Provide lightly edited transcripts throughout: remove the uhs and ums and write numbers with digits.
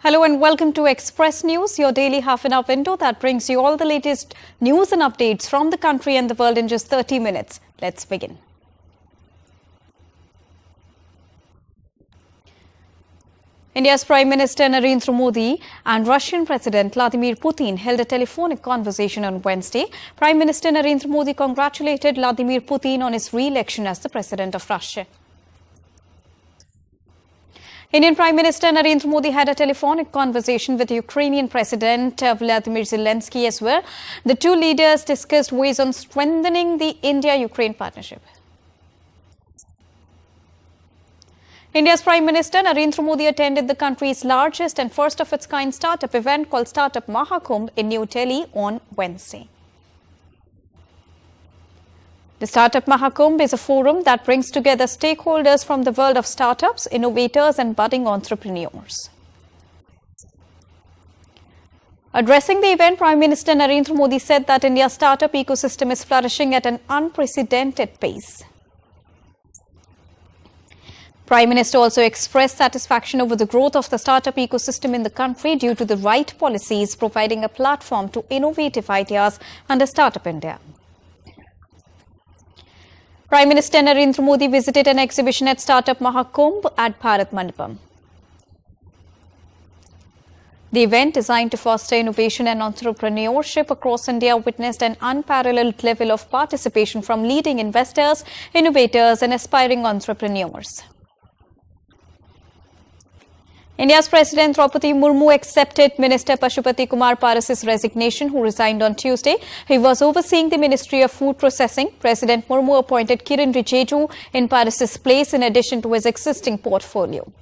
Hello and welcome to Express News, your daily half-an-hour window that brings you all the latest news and updates from the country and the world in just 30 minutes. Let's begin. India's Prime Minister Narendra Modi and Russian President Vladimir Putin held a telephonic conversation on Wednesday. Prime Minister Narendra Modi congratulated Vladimir Putin on his re-election as the President of Russia. Indian Prime Minister Narendra Modi had a telephonic conversation with Ukrainian President Vladimir Zelensky as well. The two leaders discussed ways on strengthening the India-Ukraine partnership. India's Prime Minister Narendra Modi attended the country's largest and first of its kind startup event called Startup Mahakumbh in New Delhi on Wednesday. The Startup Mahakumbh is a forum that brings together stakeholders from the world of startups, innovators and budding entrepreneurs. Addressing the event, Prime Minister Narendra Modi said that India's startup ecosystem is flourishing at an unprecedented pace. Prime Minister also expressed satisfaction over the growth of the startup ecosystem in the country due to the right policies providing a platform to innovative ideas under Startup India. Prime Minister Narendra Modi visited an exhibition at Startup Mahakumbh at Bharat Mandapam. The event, designed to foster innovation and entrepreneurship across India, witnessed an unparalleled level of participation from leading investors, innovators and aspiring entrepreneurs. India's President Draupadi Murmu accepted Minister Pashupati Kumar Paras's resignation, who resigned on Tuesday. He was overseeing the Ministry of Food Processing. President Murmu appointed Kiran Rijiju in Paras's place in addition to his existing portfolio.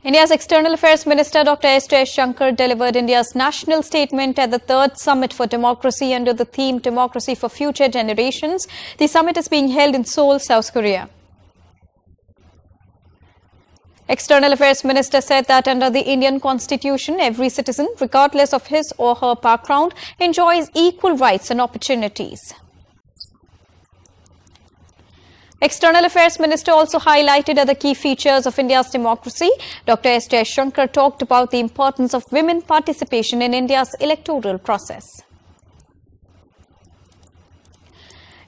India's External Affairs Minister Dr. S. Jaishankar delivered India's national statement at the third Summit for Democracy under the theme Democracy for Future Generations. The summit is being held in Seoul, South Korea. External Affairs Minister said that under the Indian Constitution, every citizen, regardless of his or her background, enjoys equal rights and opportunities. External Affairs Minister also highlighted other key features of India's democracy. Dr. S. Jaishankar talked about the importance of women participation in India's electoral process.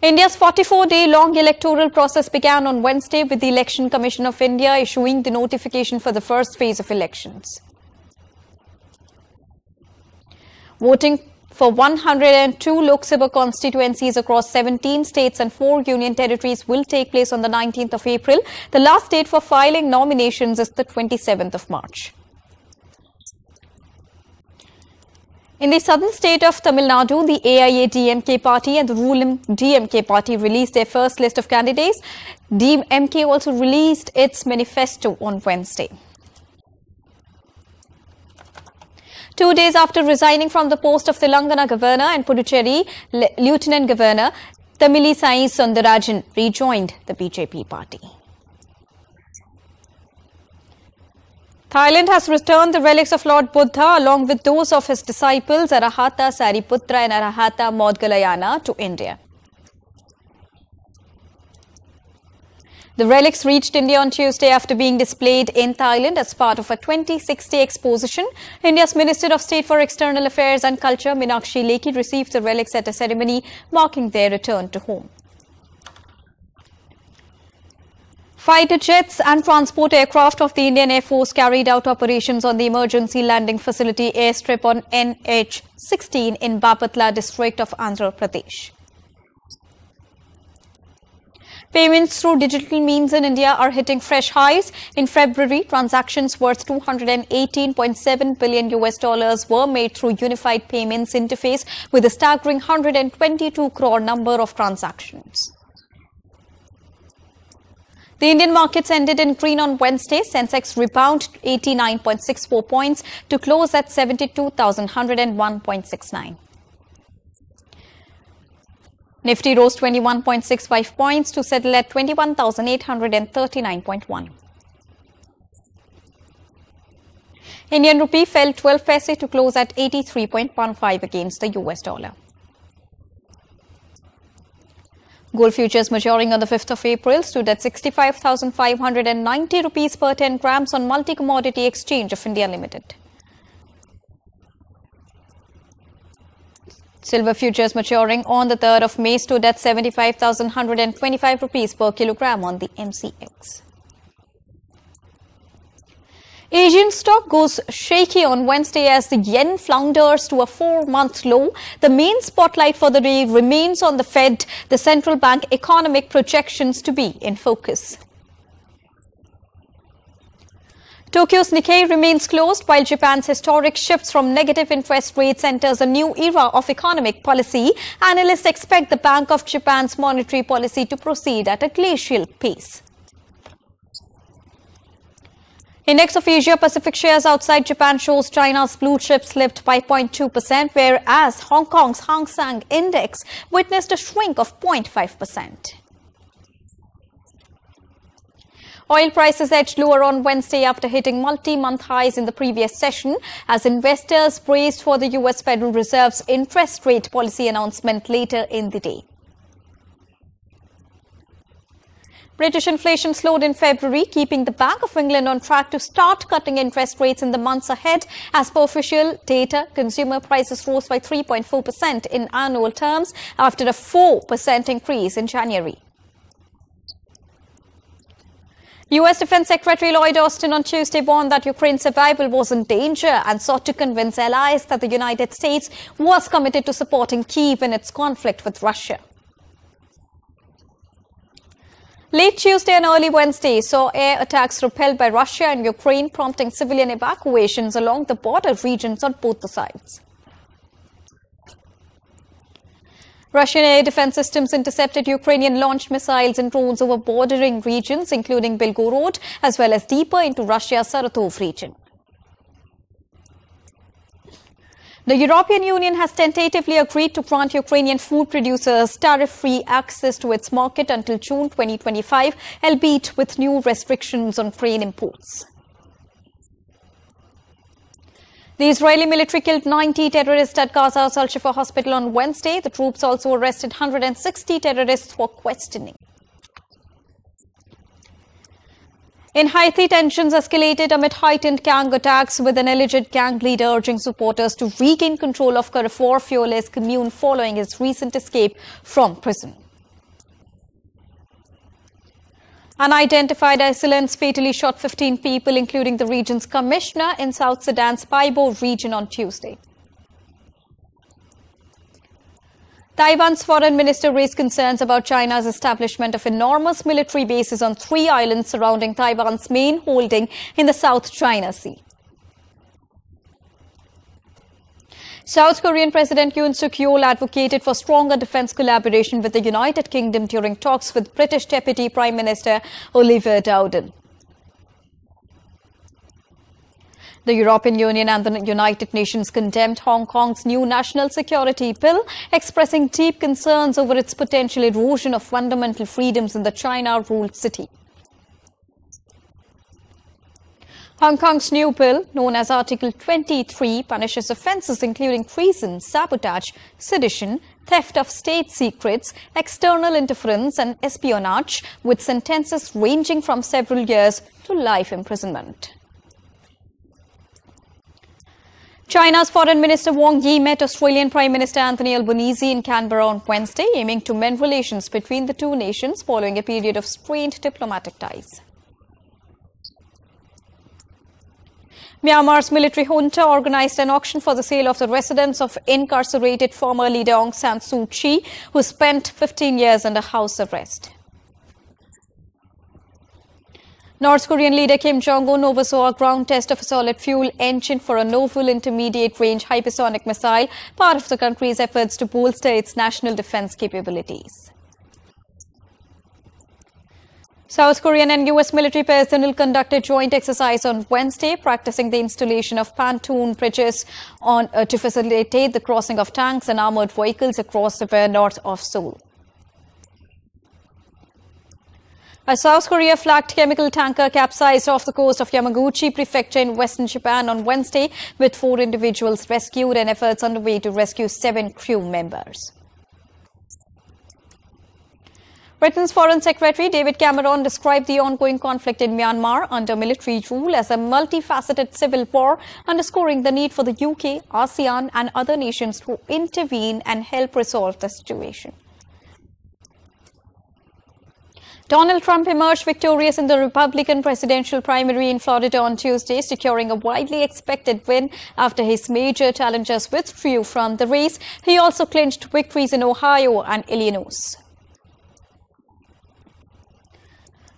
India's 44-day-long electoral process began on Wednesday with the Election Commission of India issuing the notification for the first phase of elections. Voting for 102 Lok Sabha constituencies across 17 states and 4 union territories will take place on the 19th of April. The last date for filing nominations is the 27th of March. In the southern state of Tamil Nadu, the AIA-DMK party and the ruling DMK party released their first list of candidates. DMK also released its manifesto on Wednesday. 2 days after resigning from the post of Telangana Governor and Puducherry Lieutenant Governor, Tamilisai Soundarajan rejoined the BJP party. Thailand has returned the relics of Lord Buddha along with those of his disciples Arahata Sariputra and Arahata Maudgalayana to India. The relics reached India on Tuesday after being displayed in Thailand as part of a 26-day exposition. India's Minister of State for External Affairs and Culture, Meenakshi Lekhi, received the relics at a ceremony marking their return to home. Fighter jets and transport aircraft of the Indian Air Force carried out operations on the emergency landing facility airstrip on NH-16 in Bapatla district of Andhra Pradesh. Payments through digital means in India are hitting fresh highs. In February, transactions worth $218.7 billion were made through Unified Payments Interface with a staggering 122 crore number of transactions. The Indian markets ended in green on Wednesday. Sensex rebounded 89.64 points to close at 72,101.69. Nifty rose 21.65 points to settle at 21,839.1. Indian rupee fell 12 paise to close at 83.15 against the US dollar. Gold futures maturing on the 5th of April stood at 65,590 rupees per 10 grams on Multi-Commodity Exchange of India Limited. Silver futures maturing on the 3rd of May stood at 75,125 rupees per kilogram on the MCX. Asian stock goes shaky on Wednesday as the yen flounders to a 4-month low. The main spotlight for the day remains on the Fed, the central bank economic projections to be in focus. Tokyo's Nikkei remains closed while Japan's historic shifts from negative interest rates enters a new era of economic policy. Analysts expect the Bank of Japan's monetary policy to proceed at a glacial pace. Index of Asia Pacific shares outside Japan shows China's blue chips slipped by 0.2%, whereas Hong Kong's Hang Seng Index witnessed a shrink of 0.5%. Oil prices edged lower on Wednesday after hitting multi-month highs in the previous session as investors braced for the U.S. Federal Reserve's interest rate policy announcement later in the day. British inflation slowed in February, keeping the Bank of England on track to start cutting interest rates in the months ahead. As per official data, consumer prices rose by 3.4% in annual terms after a 4% increase in January. U.S. Defense Secretary Lloyd Austin on Tuesday warned that Ukraine's survival was in danger and sought to convince allies that the United States was committed to supporting Kyiv in its conflict with Russia. Late Tuesday and early Wednesday saw air attacks repelled by Russia and Ukraine, prompting civilian evacuations along the border regions on both the sides. Russian air defense systems intercepted Ukrainian-launched missiles and drones over bordering regions, including Belgorod, as well as deeper into Russia's Saratov region. The European Union has tentatively agreed to grant Ukrainian food producers tariff-free access to its market until June 2025, albeit with new restrictions on grain imports. The Israeli military killed 90 terrorists at Gaza's Al-Shifa hospital on Wednesday. The troops also arrested 160 terrorists for questioning. In Haiti, tensions escalated amid heightened gang attacks, with an alleged gang leader urging supporters to regain control of Carrefour-Fiole's commune following his recent escape from prison. Unidentified assailants fatally shot 15 people, including the region's commissioner in South Sudan's Paibo region on Tuesday. Taiwan's foreign minister raised concerns about China's establishment of enormous military bases on 3 islands surrounding Taiwan's main holding in the South China Sea. South Korean President Yoon Suk-yeol advocated for stronger defense collaboration with the United Kingdom during talks with British Deputy Prime Minister Oliver Dowden. The European Union and the United Nations condemned Hong Kong's new national security bill, expressing deep concerns over its potential erosion of fundamental freedoms in the China-ruled city. Hong Kong's new bill, known as Article 23, punishes offences including treason, sabotage, sedition, theft of state secrets, external interference and espionage, with sentences ranging from several years to life imprisonment. China's Foreign Minister Wang Yi met Australian Prime Minister Anthony Albanese in Canberra on Wednesday, aiming to mend relations between the two nations following a period of strained diplomatic ties. Myanmar's military junta organized an auction for the sale of the residence of incarcerated former leader Aung San Suu Kyi, who spent 15 years under house arrest. North Korean leader Kim Jong-un oversaw a ground test of a solid-fuel engine for a novel intermediate-range hypersonic missile, part of the country's efforts to bolster its national defense capabilities. South Korean and U.S. military personnel conducted joint exercise on Wednesday, practicing the installation of pontoon bridges to facilitate the crossing of tanks and armored vehicles across the river north of Seoul. A South Korea-flagged chemical tanker capsized off the coast of Yamaguchi Prefecture in western Japan on Wednesday, with 4 individuals rescued and efforts underway to rescue 7 crew members. Britain's Foreign Secretary David Cameron described the ongoing conflict in Myanmar under military rule as a multifaceted civil war, underscoring the need for the UK, ASEAN and other nations to intervene and help resolve the situation. Donald Trump emerged victorious in the Republican presidential primary in Florida on Tuesday, securing a widely expected win after his major challengers withdrew from the race. He also clinched victories in Ohio and Illinois.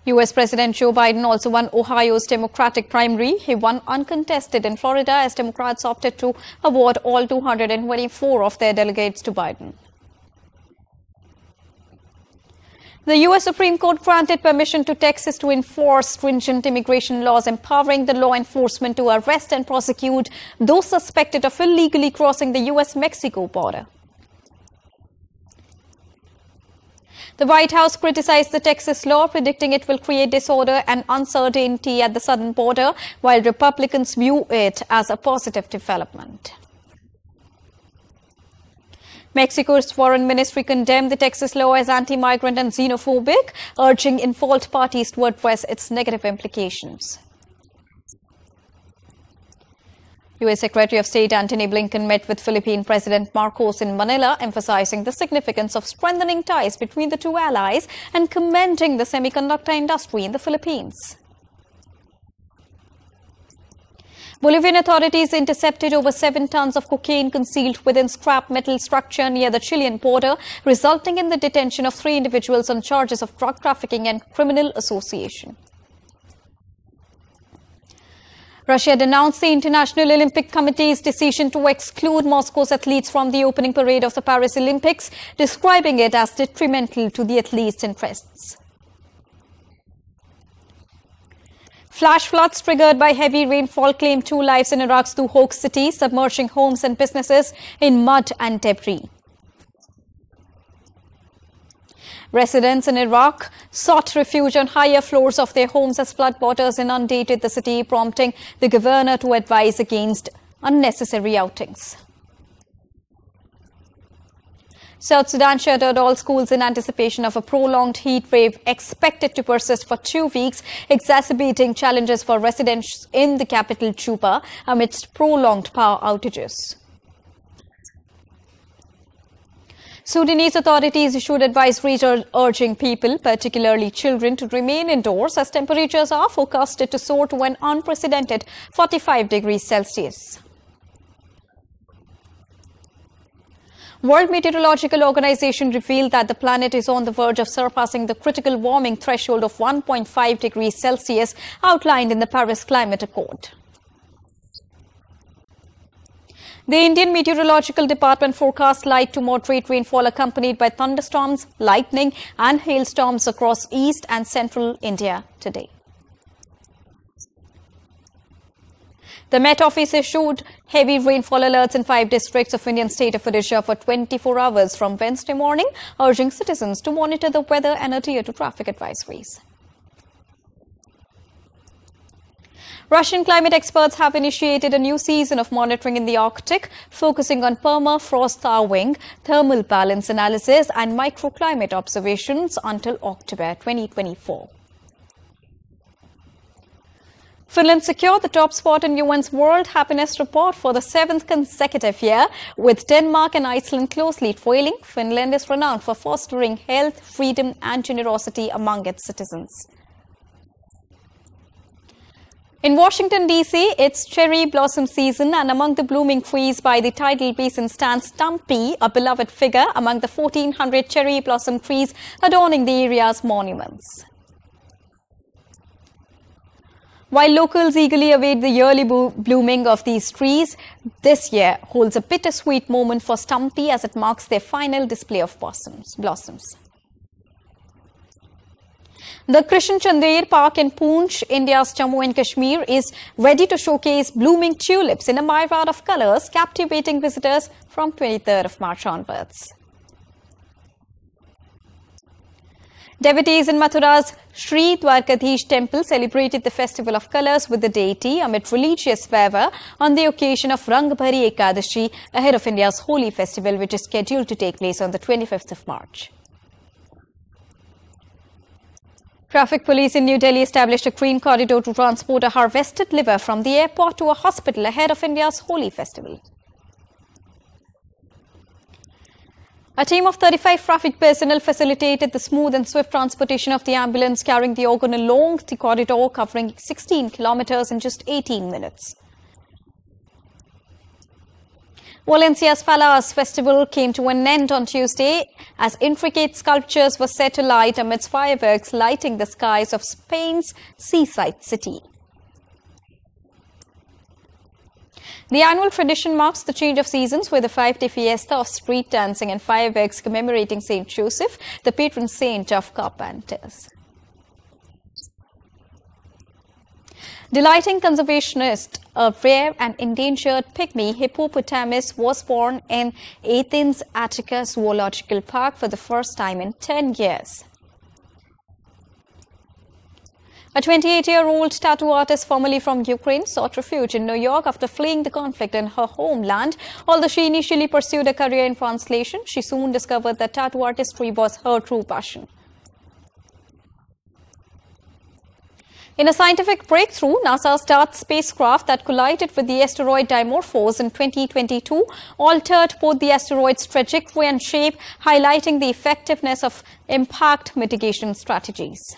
U.S. President Joe Biden also won Ohio's Democratic primary. He won uncontested in Florida as Democrats opted to award all 224 of their delegates to Biden. The U.S. Supreme Court granted permission to Texas to enforce stringent immigration laws, empowering the law enforcement to arrest and prosecute those suspected of illegally crossing the U.S.-Mexico border. The White House criticized the Texas law, predicting it will create disorder and uncertainty at the southern border, while Republicans view it as a positive development. Mexico's foreign ministry condemned the Texas law as anti-migrant and xenophobic, urging involved parties to address its negative implications. U.S. Secretary of State Antony Blinken met with Philippine President Marcos in Manila, emphasizing the significance of strengthening ties between the two allies and commending the semiconductor industry in the Philippines. Bolivian authorities intercepted over 7 tons of cocaine concealed within scrap metal structure near the Chilean border, resulting in the detention of 3 individuals on charges of drug trafficking and criminal association. Russia denounced the International Olympic Committee's decision to exclude Moscow's athletes from the opening parade of the Paris Olympics, describing it as detrimental to the athletes' interests. Flash floods triggered by heavy rainfall claimed 2 lives in Iraq's Duhok city, submerging homes and businesses in mud and debris. Residents in Iraq sought refuge on higher floors of their homes as floodwaters inundated the city, prompting the governor to advise against unnecessary outings. South Sudan shuttered all schools in anticipation of a prolonged heat wave expected to persist for 2 weeks, exacerbating challenges for residents in the capital Juba amidst prolonged power outages. Sudanese authorities issued advisories urging people, particularly children, to remain indoors as temperatures are forecasted to soar to an unprecedented 45 degrees Celsius. World Meteorological Organization revealed that the planet is on the verge of surpassing the critical warming threshold of 1.5 degrees Celsius outlined in the Paris Climate Accord. The Indian Meteorological Department forecast light to moderate rainfall accompanied by thunderstorms, lightning and hailstorms across east and central India today. The Met Office issued heavy rainfall alerts in 5 districts of Indian state of Odisha for 24 hours from Wednesday morning, urging citizens to monitor the weather and adhere to traffic advisories. Russian climate experts have initiated a new season of monitoring in the Arctic, focusing on permafrost thawing, thermal balance analysis and microclimate observations until October 2024. Finland secured the top spot in UN's World Happiness Report for the 7th consecutive year, with Denmark and Iceland closely trailing. Finland is renowned for fostering health, freedom and generosity among its citizens. In Washington, D.C., it's cherry blossom season, and among the blooming trees by the tidal basin stands Stumpy, a beloved figure among the 1,400 cherry blossom trees adorning the area's monuments. While locals eagerly await the yearly blooming of these trees, this year holds a bittersweet moment for Stumpy as it marks their final display of blossoms. The Krishan Chandler Park in Poonch, India's Jammu and Kashmir, is ready to showcase blooming tulips in a myriad of colors, captivating visitors from 23rd of March onwards. Devotees in Mathura's Sri Dwarkadhish temple celebrated the festival of colours with the deity amid religious fervour on the occasion of Rangbhari Ekadashi, ahead of India's holy festival, which is scheduled to take place on the 25th of March. Traffic police in New Delhi established a green corridor to transport a harvested liver from the airport to a hospital ahead of India's Holi festival. A team of 35 traffic personnel facilitated the smooth and swift transportation of the ambulance carrying the organ along the corridor covering 16 kilometers in just 18 minutes. Valencia's Fallas festival came to an end on Tuesday as intricate sculptures were set alight amidst fireworks lighting the skies of Spain's seaside city. The annual tradition marks the change of seasons with a 5-day fiesta of street dancing and fireworks commemorating Saint Joseph, the patron saint of carpenters. Delighting conservationist, a rare and endangered pygmy hippopotamus was born in Athens' Attica Zoological Park for the first time in 10 years. A 28-year-old tattoo artist formerly from Ukraine sought refuge in New York after fleeing the conflict in her homeland. Although she initially pursued a career in translation, she soon discovered that tattoo artistry was her true passion. In a scientific breakthrough, NASA's DART spacecraft that collided with the asteroid Dimorphos in 2022 altered both the asteroid's trajectory and shape, highlighting the effectiveness of impact mitigation strategies.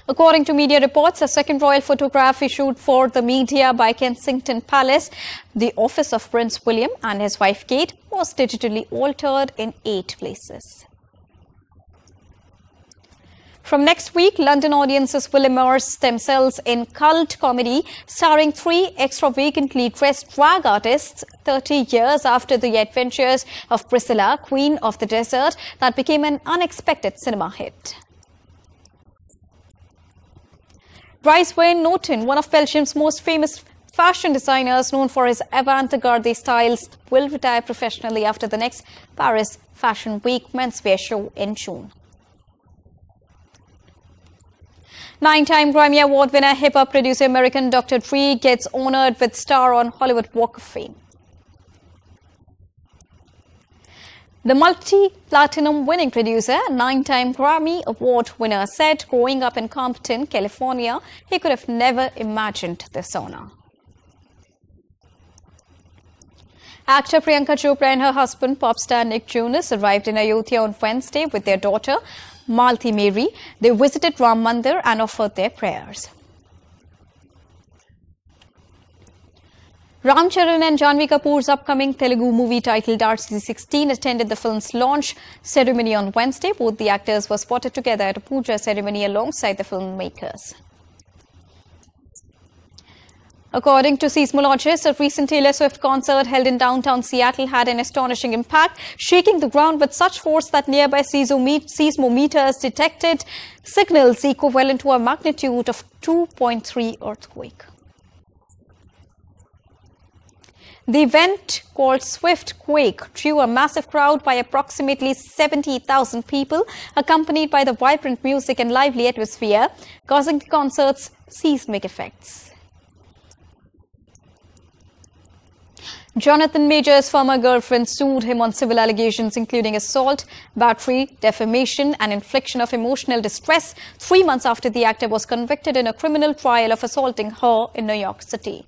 According to media reports, a second royal photograph issued for the media by Kensington Palace, the office of Prince William and his wife Kate, was digitally altered in 8 places. From next week, London audiences will immerse themselves in cult comedy starring 3 extravagantly dressed drag artists 30 years after the adventures of Priscilla, Queen of the Desert, that became an unexpected cinema hit. Dries Van Noten, one of Belgium's most famous fashion designers known for his avant-garde styles, will retire professionally after the next Paris Fashion Week menswear show in June. 9-time Grammy Award winner hip-hop producer American Dr. Dre gets honored with star on Hollywood Walk of Fame. The multi-platinum winning producer, 9-time Grammy Award winner, said growing up in Compton, California, he could have never imagined this honor. Actor Priyanka Chopra and her husband, pop star Nick Jonas, arrived in Ayodhya on Wednesday with their daughter, Malti Mary. They visited Ram Mandir and offered their prayers. Ram Charan and Janhvi Kapoor's upcoming Telugu movie titled RC16 attended the film's launch ceremony on Wednesday. Both the actors were spotted together at a puja ceremony alongside the filmmakers. According to seismologists, a recent Taylor Swift concert held in downtown Seattle had an astonishing impact, shaking the ground with such force that nearby seismometers detected signals equivalent to a magnitude of 2.3 earthquake. The event, called Swift Quake, drew a massive crowd by approximately 70,000 people, accompanied by the vibrant music and lively atmosphere, causing the concert's seismic effects. Jonathan Major's former girlfriend sued him on civil allegations including assault, battery, defamation and infliction of emotional distress 3 months after the actor was convicted in a criminal trial of assaulting her in New York City.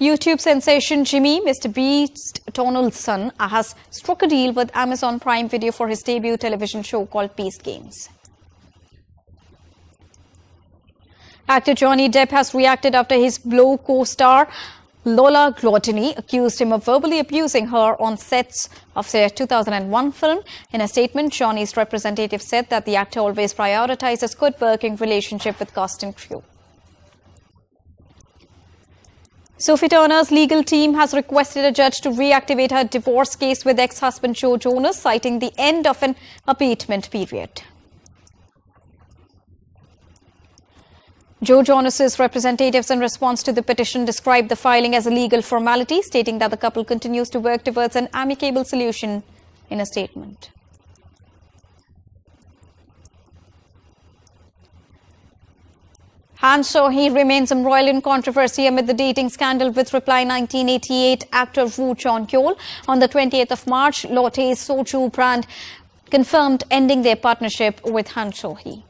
YouTube sensation Jimmy Mr. Beast Donaldson has struck a deal with Amazon Prime Video for his debut television show called Beast Games. Actor Johnny Depp has reacted after his Blow co-star Lola Gluttony accused him of verbally abusing her on sets of their 2001 film. In a statement, Johnny's representative said that the actor always prioritizes good working relationship with cast and crew. Sophie Turner's legal team has requested a judge to reactivate her divorce case with ex-husband Joe Jonas, citing the end of an abatement period. Joe Jonas's representatives in response to the petition described the filing as a legal formality, stating that the couple continues to work towards an amicable solution in a statement. Han So-hee remains embroiled in controversy amid the dating scandal with Reply 1988 actor Woo Chon-kyol. On the 20th of March, Lotte's soju brand confirmed ending their partnership with Han So-hee.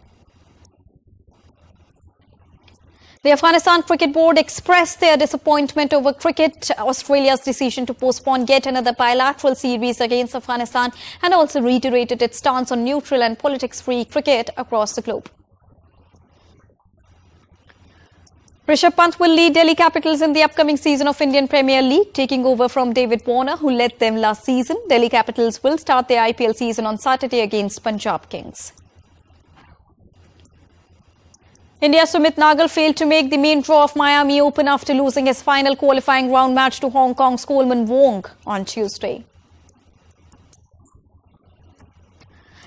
The Afghanistan Cricket Board expressed their disappointment over Cricket Australia's decision to postpone yet another bilateral series against Afghanistan and also reiterated its stance on neutral and politics-free cricket across the globe. Rishabh Pant will lead Delhi Capitals in the upcoming season of Indian Premier League, taking over from David Warner, who led them last season. Delhi Capitals will start their IPL season on Saturday against Punjab Kings. India's Sumit Nagal failed to make the main draw of Miami Open after losing his final qualifying round match to Hong Kong's Coleman Wong on Tuesday.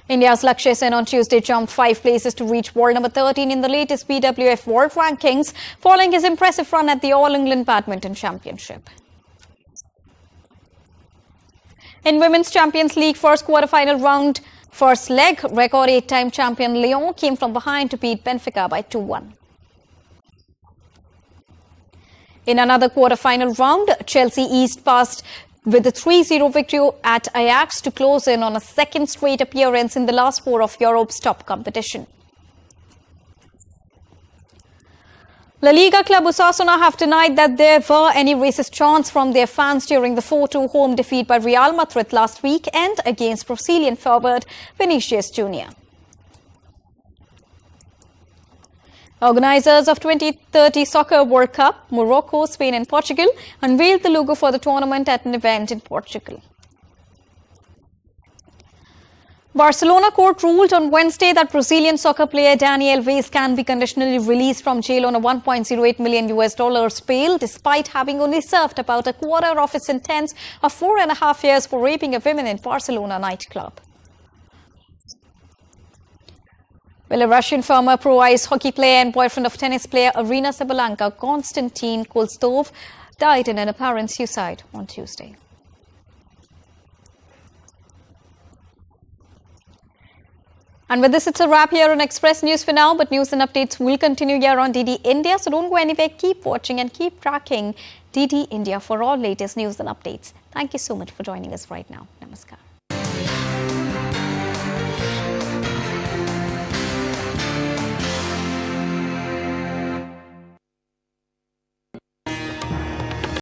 India's Lakshya Sen on Tuesday jumped 5 places to reach world number 13 in the latest BWF World Rankings, following his impressive run at the All England Badminton Championship. In Women's Champions League first quarter-final round, first leg, record 8-time champion Lyon came from behind to beat Benfica by 2-1. In another quarter-final round, Chelsea eased past with a 3-0 victory at Ajax to close in on a second straight appearance in the last four of Europe's top competition. La Liga club Osasuna have denied that there were any racist chants from their fans during the 4-2 home defeat by Real Madrid last weekend against Brazilian forward Vinicius Jr. Organizers of 2030 Soccer World Cup, Morocco, Spain and Portugal, unveiled the logo for the tournament at an event in Portugal. Barcelona court ruled on Wednesday that Brazilian soccer player Dani Alves can be conditionally released from jail on a $1.08 million bail, despite having only served about a quarter of its sentence of 4.5 years for raping a woman in Barcelona nightclub. Well, a Russian former pro ice hockey player and boyfriend of tennis player Arina Sabalenka, Konstantin Kolstov, died in an apparent suicide on Tuesday. And with this, it's a wrap here on Express News for now, but news and updates will continue here on DD India. So don't go anywhere, keep watching and keep tracking DD India for all latest news and updates. Thank you so much for joining us right now. Namaskar.